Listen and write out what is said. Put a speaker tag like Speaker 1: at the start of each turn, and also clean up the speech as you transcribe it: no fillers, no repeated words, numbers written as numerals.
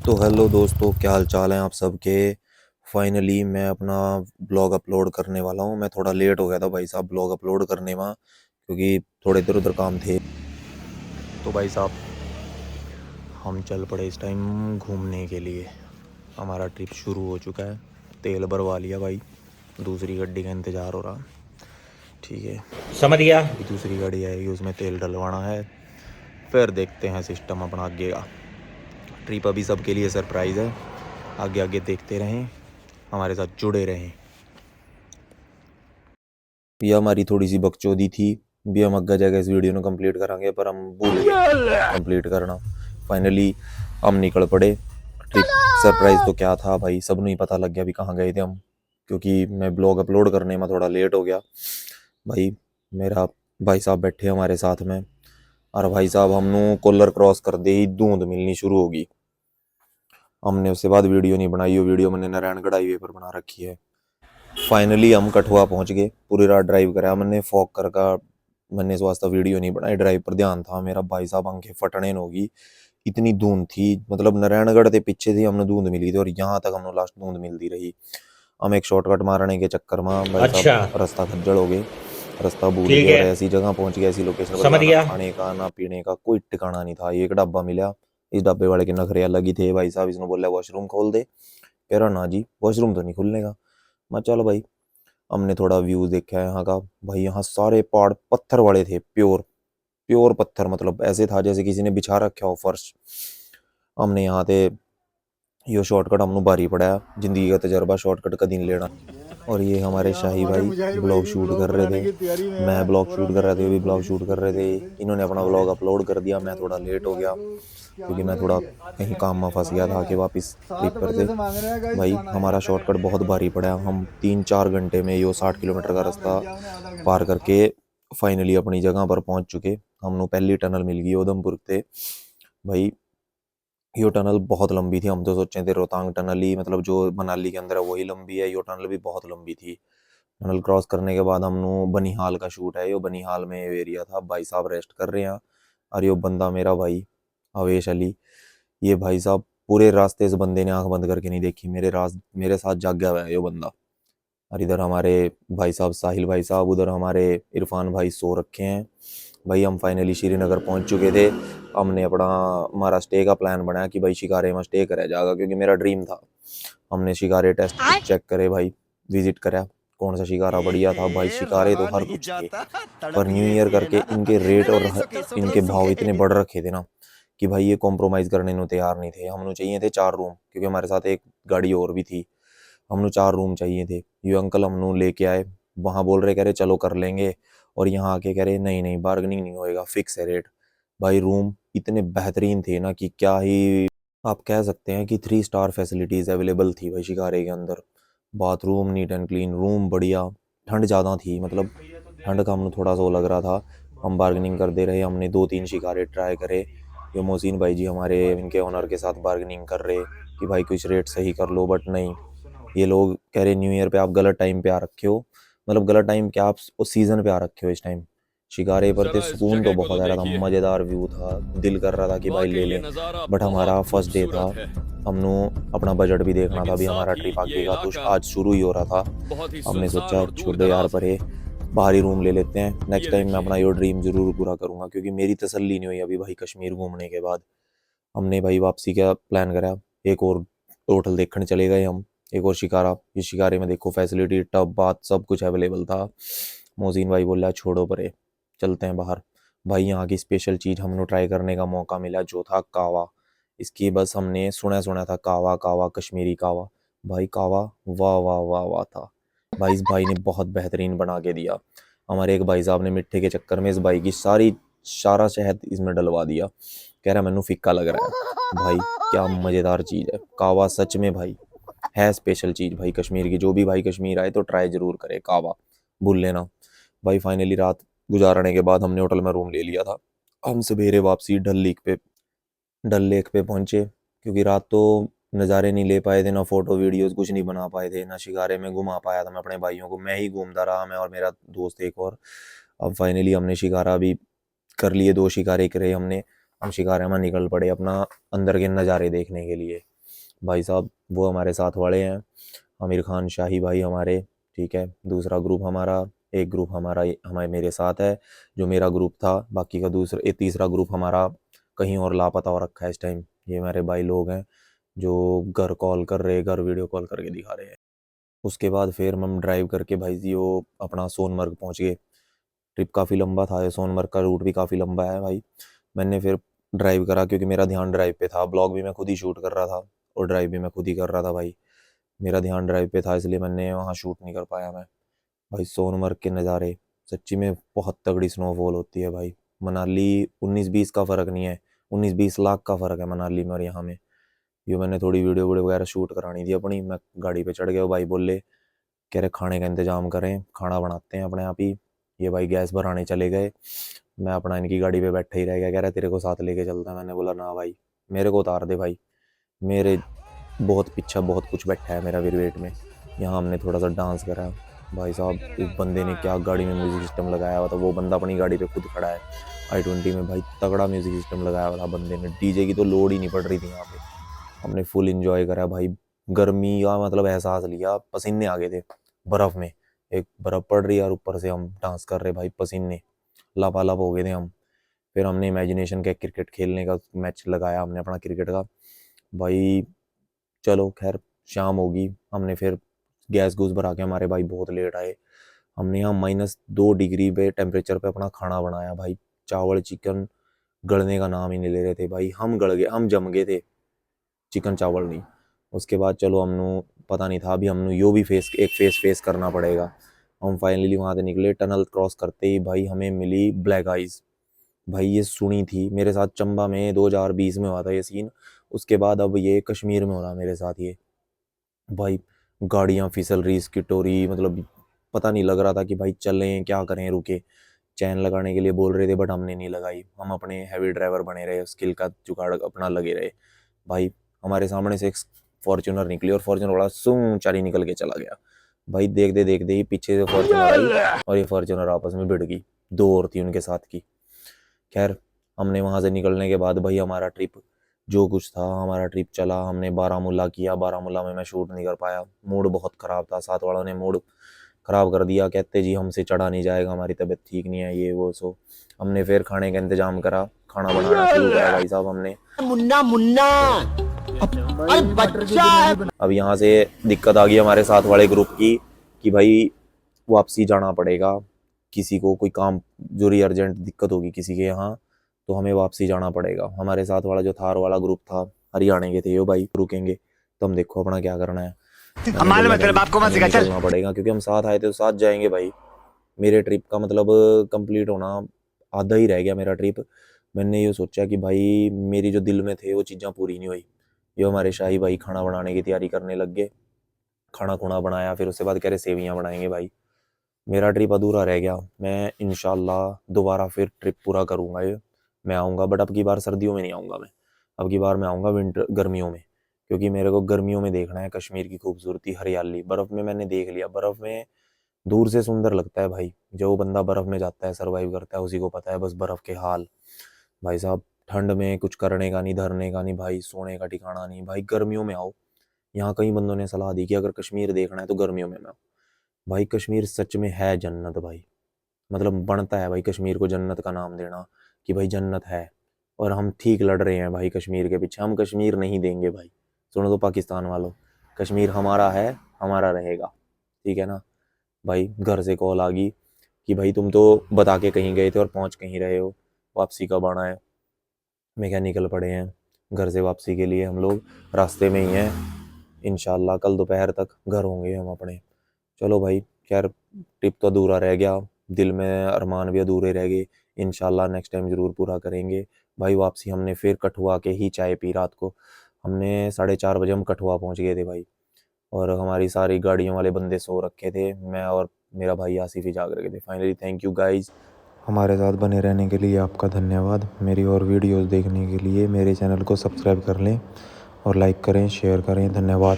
Speaker 1: तो हेलो दोस्तों, क्या हाल चाल है आप सबके। फाइनली मैं अपना ब्लॉग अपलोड करने वाला हूँ। मैं थोड़ा लेट हो गया था भाई साहब ब्लॉग अपलोड करने में, क्योंकि थोड़े इधर उधर काम थे। तो भाई साहब हम चल पड़े इस टाइम घूमने के लिए। हमारा ट्रिप शुरू हो चुका है। तेल भरवा लिया भाई, दूसरी गाड़ी का इंतज़ार हो रहा। ठीक है,
Speaker 2: समझ गया।
Speaker 1: अभी दूसरी गाड़ी आएगी, उसमें तेल डलवाना है। फिर देखते हैं सिस्टम अपना आगे का। ट्रिप अभी सबके लिए सरप्राइज़ है। आगे आगे देखते रहें, हमारे साथ जुड़े रहें। ये हमारी थोड़ी सी बकचोदी थी। भी हम अग्गा जाकर इस वीडियो को कंप्लीट करेंगे, पर हम भूल गए कंप्लीट करना। फाइनली हम निकल पड़े। ट्रिप सरप्राइज तो क्या था भाई, सब नहीं पता लग गया भी कहाँ गए थे हम, क्योंकि मैं ब्लॉग अपलोड करने में थोड़ा लेट हो गया। भाई मेरा भाई साहब बैठे हमारे साथ में, और भाई साहब हमने कॉलर क्रॉस कर दे ही धुंध मिलनी शुरू होगी। हमने उसके बाद वीडियो नहीं बनाई। वो वीडियो मैंने नारायणगढ़ हाईवे पर बना रखी है। फाइनली हम कठुआ पहुंच गए। पूरी रात ड्राइव करा मैंने, फॉग कर का। मैंने इस वास्ते वीडियो नहीं बनाई, ड्राइव पर ध्यान था मेरा। भाई साहब आंखें फटने होगी, इतनी धुंध थी। मतलब नारायणगढ़ के पीछे थी हमने धुंध मिली थी, और यहाँ तक हमने लास्ट धुंध मिलती रही। हम एक शॉर्टकट मारने के चक्कर में भाई साहब
Speaker 2: अच्छा,
Speaker 1: रास्ता खज्जल हो गए, रास्ता भूल गए,
Speaker 2: ठीक
Speaker 1: और
Speaker 2: है,
Speaker 1: ऐसी जगह पहुंच गए, ऐसी लोकेशन पर
Speaker 2: समझ
Speaker 1: जाना,
Speaker 2: गया।
Speaker 1: खाने का ना पीने का कोई ठिकाना नहीं था। एक ढाबा मिला, इस ढाबे वाले के नखरे अलग ही थे भाई साहब। इसने बोला वॉशरूम खोल दे, कह रहा ना जी वॉशरूम तो नहीं खुलने का। मैं चलो भाई। हमने थोड़ा व्यू देखा है यहाँ का। भाई यहाँ सारे पहाड़ पत्थर वाले थे, प्योर प्योर पत्थर। मतलब ऐसे था जैसे किसी ने बिछा रखा हो फर्श। हमने यहाँ पे यो शॉर्टकट हमने भारी पड़ा, जिंदगी का तजर्बा शॉर्टकट का दिन लेना। और ये हमारे शाही
Speaker 3: हमारे
Speaker 1: भाई
Speaker 3: मुजाहिर भाई
Speaker 1: ब्लॉग
Speaker 3: भी
Speaker 1: शूट
Speaker 3: ब्लॉग
Speaker 1: कर रहे
Speaker 3: बनाने
Speaker 1: थे।
Speaker 3: की तैयारी में
Speaker 1: मैं
Speaker 3: है
Speaker 1: ब्लॉग
Speaker 3: और
Speaker 1: शूट
Speaker 3: हमें
Speaker 1: कर रहा था, ये भी ब्लॉग
Speaker 3: थोड़ी सी
Speaker 1: शूट कर रहे
Speaker 3: सपोर्ट
Speaker 1: थे।
Speaker 3: कर दे।
Speaker 1: इन्होंने अपना
Speaker 3: हमारे
Speaker 1: ब्लॉग अपलोड कर दिया, मैं थोड़ा
Speaker 3: अभी
Speaker 1: लेट हो
Speaker 3: आज
Speaker 1: गया,
Speaker 3: क्या
Speaker 1: क्योंकि मैं
Speaker 3: मांग रहे
Speaker 1: थोड़ा
Speaker 3: हैं
Speaker 1: कहीं
Speaker 3: ये
Speaker 1: काम में फंस गया
Speaker 3: खाना
Speaker 1: था
Speaker 3: है
Speaker 1: कि वापस ट्रिप
Speaker 3: 7
Speaker 1: पर
Speaker 3: बजे
Speaker 1: थे।
Speaker 3: से मांग रहे हैं गाइस
Speaker 1: भाई
Speaker 3: खाना है।
Speaker 1: हमारा शॉर्टकट बहुत भारी पड़ा। हम 3-4 घंटे में यो 60 किलोमीटर का
Speaker 3: हाफ
Speaker 1: रास्ता
Speaker 3: घंटे दिया हमने आधा
Speaker 1: पार
Speaker 3: घंटा।
Speaker 1: करके फाइनली अपनी जगह पर पहुंच चुके। हमने पहली टनल मिल गई उधमपुर से। भाई यो टनल बहुत लंबी थी। हम तो सोचे थे रोहतांग टनल ही, मतलब जो मनाली के अंदर है वही लंबी है। यो टनल भी बहुत लंबी थी। टनल क्रॉस करने के बाद हमने बनिहाल का शूट है, यो बनिहाल में ये एरिया था। भाई साहब रेस्ट कर रहे हैं, और यो बंदा मेरा भाई अवेश अली, ये भाई साहब पूरे रास्ते इस बंदे ने आंख बंद करके नहीं देखी। मेरे साथ जागा हुआ है यो बंदा। और इधर हमारे भाई साहब साहिल भाई साहब, उधर हमारे इरफान भाई सो रखे हैं। भाई हम फाइनली श्रीनगर पहुंच चुके थे। हमने अपना हमारा स्टे का प्लान बनाया कि भाई शिकारे में स्टे करा जाएगा, क्योंकि मेरा ड्रीम था। हमने शिकारे टेस्ट चेक करे भाई, विजिट करा कौन सा शिकारा बढ़िया था। भाई शिकारे तो हर कुछ थे, पर न्यू ईयर करके इनके रेट और इनके भाव इतने बढ़ रखे थे ना, कि भाई ये कॉम्प्रोमाइज़ करने को तैयार नहीं थे। हमने चाहिए थे 4 रूम, क्योंकि हमारे साथ एक गाड़ी और भी थी। हमने 4 रूम चाहिए थे। ये अंकल हमने लेके आए, वहाँ बोल रहे, कह रहे चलो कर लेंगे, और यहाँ आके कह रहे नहीं नहीं बार्गेनिंग नहीं होएगा, फिक्स है रेट। भाई रूम इतने बेहतरीन थे ना कि क्या ही आप कह सकते हैं कि 3 स्टार फैसिलिटीज़ अवेलेबल थी भाई शिकारे के अंदर। Bathroom neat and clean, room बढ़िया। ठंड ज़्यादा थी, मतलब ठंड का हमने थोड़ा सा वो लग रहा था। हम बार्गेनिंग कर दे रहे, हमने 2-3 शिकारे ट्राई करे। ये मोहसिन भाई जी हमारे इनके ओनर के साथ बार्गेनिंग कर रहे कि भाई कुछ रेट सही कर लो, बट नहीं। ये लोग कह रहे न्यू ईयर पे आप गलत टाइम पे आ रखे हो। मतलब गलत टाइम क्या, आप उस सीज़न पे आ रखे हो इस टाइम। शिकारे पर थे,
Speaker 4: जरा इस
Speaker 1: सुकून तो
Speaker 4: जगह को
Speaker 1: बहुत
Speaker 4: तो
Speaker 1: आ रहा था,
Speaker 4: देखिए,
Speaker 1: मज़ेदार व्यू था, दिल कर रहा था कि भाई
Speaker 4: वाकई
Speaker 1: ले
Speaker 4: ये
Speaker 1: लें।
Speaker 4: नज़ारा
Speaker 1: बट
Speaker 4: बहुत
Speaker 1: हमारा फर्स्ट डे था,
Speaker 4: खूबसूरत है।
Speaker 1: हमने अपना बजट भी देखना था।
Speaker 4: लेकिन
Speaker 1: अभी हमारा
Speaker 4: साथ ही
Speaker 1: ट्रिप
Speaker 4: ये
Speaker 1: आगे का तो
Speaker 4: इलाका
Speaker 1: आज शुरू ही हो रहा था।
Speaker 4: बहुत ही
Speaker 1: हमने
Speaker 4: सुनसान
Speaker 1: सोचा
Speaker 4: और दूर
Speaker 1: छोड़ो यार
Speaker 4: दराज है।
Speaker 1: परे, बाहरी रूम ले लेते हैं। नेक्स्ट
Speaker 4: ये
Speaker 1: टाइम मैं
Speaker 4: देखिए,
Speaker 1: अपना यो ड्रीम ज़रूर पूरा करूँगा, क्योंकि मेरी तसल्ली नहीं हुई अभी भाई कश्मीर घूमने के बाद। हमने भाई वापसी का प्लान करा, एक और होटल देखने चले गए हम, एक और शिकारा। इस शिकारे में देखो फैसिलिटी टब बाथ सब कुछ अवेलेबल था। मोहसिन भाई बोला छोड़ो परे, चलते हैं बाहर। भाई यहाँ की स्पेशल चीज़ हमने ट्राई करने का मौका मिला, जो था कावा। इसकी बस हमने सुना सुना था, कावा कावा कश्मीरी कावा। भाई कावा वाह वाह वाह वाह था। भाई इस भाई ने बहुत बेहतरीन बना के दिया। हमारे एक भाई साहब ने मिट्टी के चक्कर में इस भाई की सारा शहद इसमें डलवा दिया। कह रहा मैनू फीका लग रहा है। भाई क्या मज़ेदार चीज़ है कावा, सच में भाई है स्पेशल चीज़ भाई कश्मीर की। जो भी भाई कश्मीर आए तो ट्राई ज़रूर करे कावा, भूल लेना। भाई फाइनली रात गुजारने के बाद हमने होटल में रूम ले लिया था। हम सवेरे वापसी डल लेक पे पहुँचे, क्योंकि रात तो नज़ारे नहीं ले पाए थे, ना फ़ोटो वीडियोज़ कुछ नहीं बना पाए थे, ना शिकारे में घुमा पाया था मैं अपने भाइयों को। मैं ही घूमता रहा, मैं और मेरा दोस्त एक और। अब फाइनली हमने शिकारा भी कर लिए, 2 शिकारे करे हमने। हम शिकारे में निकल पड़े अपना अंदर के नज़ारे देखने के लिए। भाई साहब वो हमारे साथ वाले हैं, आमिर खान शाही भाई हमारे, ठीक है। दूसरा ग्रुप हमारा, एक ग्रुप हमारा हमारे मेरे साथ है जो मेरा ग्रुप था, बाकी का तीसरा ग्रुप हमारा कहीं और लापता हो रखा है इस टाइम। ये मेरे भाई लोग हैं जो घर कॉल कर रहे, घर वीडियो कॉल करके दिखा रहे हैं। उसके बाद फिर हम ड्राइव करके भाई जी वो अपना सोनमर्ग पहुँच गए। ट्रिप काफ़ी लंबा था, सोनमर्ग का रूट भी काफ़ी लंबा है भाई। मैंने फिर ड्राइव करा क्योंकि मेरा ध्यान ड्राइव पे था, ब्लॉग भी मैं खुद ही शूट कर रहा था और ड्राइव भी मैं खुद ही कर रहा था भाई। मेरा ध्यान ड्राइव पे था इसलिए मैंने वहाँ शूट नहीं कर पाया मैं। भाई सोनमर्ग के नज़ारे सच्ची में बहुत तगड़ी स्नोफॉल होती है भाई। मनाली 19-20 का फ़र्क नहीं है, 19-20 लाख का फ़र्क है मनाली में और यहाँ में। ये मैंने थोड़ी वीडियो वीडियो वगैरह शूट करानी थी अपनी, मैं गाड़ी पे चढ़ गया, भाई बोले कह रहे खाने का इंतज़ाम करें, खाना बनाते हैं अपने आप ही। ये भाई गैस भराने चले गए, मैं अपना इनकी गाड़ी पे बैठा ही रह गया। कह रहा तेरे को साथ लेके चलता है, मैंने बोला ना भाई मेरे को उतार दे भाई, मेरे बहुत पीछा बहुत कुछ बैठा है मेरा भी वेट में। यहाँ हमने थोड़ा सा डांस करा। भाई साहब इस बंदे ने क्या गाड़ी में म्यूज़िक सिस्टम लगाया हुआ था, वो बंदा अपनी गाड़ी पे खुद खड़ा है i20 में, भाई तगड़ा म्यूज़िक सिस्टम लगाया हुआ था बंदे ने, डीजे की तो लोड ही नहीं पड़ रही थी यहाँ पे। हमने फुल इंजॉय करा भाई, गर्मी का मतलब एहसास लिया, पसीने आ गए थे बर्फ़ में, एक बर्फ़ पड़ रही है और ऊपर से हम डांस कर रहे भाई, पसीने लबालब हो गए थे हम। फिर हमने इमेजिनेशन का क्रिकेट खेलने का मैच लगाया हमने अपना क्रिकेट का भाई। चलो खैर शाम होगी, हमने फिर गैस गूस भरा के हमारे भाई बहुत लेट आए। हमने यहाँ -2 डिग्री पे टेम्परेचर पे अपना खाना बनाया भाई। चावल चिकन गलने का नाम ही नहीं ले रहे थे भाई, हम गल गए, हम जम गए थे, चिकन चावल नहीं। उसके बाद चलो हमनू पता नहीं था अभी हमनू यो भी फेस करना पड़ेगा। हम फाइनली वहाँ से निकले, टनल क्रॉस करते ही भाई हमें मिली ब्लैक आइज़। भाई ये सुनी थी मेरे साथ चंबा में 2020 में हुआ था ये सीन, उसके बाद अब ये कश्मीर में हो रहा मेरे साथ ये। भाई गाड़ियाँ फिसल रही, स्किट हो रही, मतलब पता नहीं लग रहा था कि भाई चलें क्या करें, रुके। चैन लगाने के लिए बोल रहे थे बट हमने नहीं लगाई, हम अपने हैवी ड्राइवर बने रहे, स्किल का जुगाड़ अपना लगे रहे। भाई हमारे सामने से एक फॉर्च्यूनर निकली और फॉर्च्यूनर वाला सूं चारी निकल के चला गया। भाई देखते ही पीछे से फॉर्च्यूनर आई और ये फॉर्च्यूनर आपस में भिड़ गई, 2 और थी उनके साथ की। खैर हमने वहाँ से निकलने के बाद भाई हमारा ट्रिप जो कुछ था, हमारा ट्रिप चला, हमने बारामूला किया। बारामूला में मैं शूट नहीं कर पाया, मूड बहुत ख़राब था, साथ वालों ने मूड ख़राब कर दिया, कहते जी हमसे चढ़ा नहीं जाएगा, हमारी तबीयत ठीक नहीं है ये वो। सो हमने फिर खाने का इंतज़ाम करा, खाना बनाना शुरू करा भाई साहब हमने। मुन्ना मुन्ना अरे बच्चा है। अब यहाँ से दिक्कत आ गई हमारे साथ वाले ग्रुप की कि भाई वापसी जाना पड़ेगा, किसी को कोई काम जरूरी अर्जेंट दिक्कत होगी किसी के यहाँ, तो हमें वापसी जाना पड़ेगा। हमारे साथ वाला जो थार वाला ग्रुप था, हरियाणा के थे, यो भाई रुकेंगे तुम देखो अपना क्या करना है। चलना पड़ेगा क्योंकि हम साथ आए थे तो साथ जाएंगे भाई। मेरे ट्रिप का मतलब कंप्लीट होना आधा ही रह गया मेरा ट्रिप। मैंने ये सोचा कि भाई मेरी जो दिल में थे वो चीज़ें पूरी नहीं हुई। ये हमारे शाही भाई खाना बनाने की तैयारी करने लग गए, खाना खुना बनाया, फिर उसके बाद कह रहे सेवियाँ बनाएंगे भाई। मेरा ट्रिप अधूरा रह गया, मैं इंशाल्लाह दोबारा फिर ट्रिप पूरा करूँगा ये। मैं आऊँगा बट अब की बार सर्दियों में नहीं आऊँगा मैं, अब की बार मैं आऊँगा गर्मियों में, क्योंकि मेरे को गर्मियों में देखना है कश्मीर की खूबसूरती, हरियाली। बर्फ़ में मैंने देख लिया, बर्फ़ में दूर से सुंदर लगता है भाई, जो बंदा बर्फ़ में जाता है सर्वाइव करता है उसी को पता है बस बर्फ़ के हाल। भाई साहब ठंड में कुछ करने का नहीं, धरने का नहीं भाई, सोने का ठिकाना नहीं भाई। गर्मियों में आओ, यहाँ कई बंदों ने सलाह दी कि अगर कश्मीर देखना है तो गर्मियों में आओ। भाई कश्मीर सच में है जन्नत भाई, मतलब बनता है भाई कश्मीर को जन्नत का नाम देना कि भाई जन्नत है। और हम ठीक लड़ रहे हैं भाई कश्मीर के पीछे, हम कश्मीर नहीं देंगे भाई। सुनो तो पाकिस्तान वालों, कश्मीर हमारा है, हमारा रहेगा, ठीक है ना। भाई घर से कॉल आ गई कि भाई तुम तो बता के कहीं गए थे और पहुंच कहीं रहे हो, वापसी कब आना है। मैं क्या निकल पड़े हैं घर से वापसी के लिए, हम लोग रास्ते में ही हैं, इंशाल्लाह कल दोपहर तक घर होंगे हम अपने। चलो भाई खैर ट्रिप तो अधूरा रह गया, दिल में अरमान भी अधूरे रह गए, इंशाल्लाह नेक्स्ट टाइम ज़रूर पूरा करेंगे। भाई वापसी हमने फिर कठुआ के ही चाय पी रात को, हमने 4:30 बजे हम कठुआ पहुंच गए थे भाई, और हमारी सारी गाड़ियों वाले बंदे सो रखे थे, मैं और मेरा भाई आसिफ ही जाग रखे थे। फाइनली थैंक यू गाइज़, हमारे साथ बने रहने के लिए आपका धन्यवाद। मेरी और वीडियोस देखने के लिए मेरे चैनल को सब्सक्राइब कर लें और लाइक करें, शेयर करें। धन्यवाद।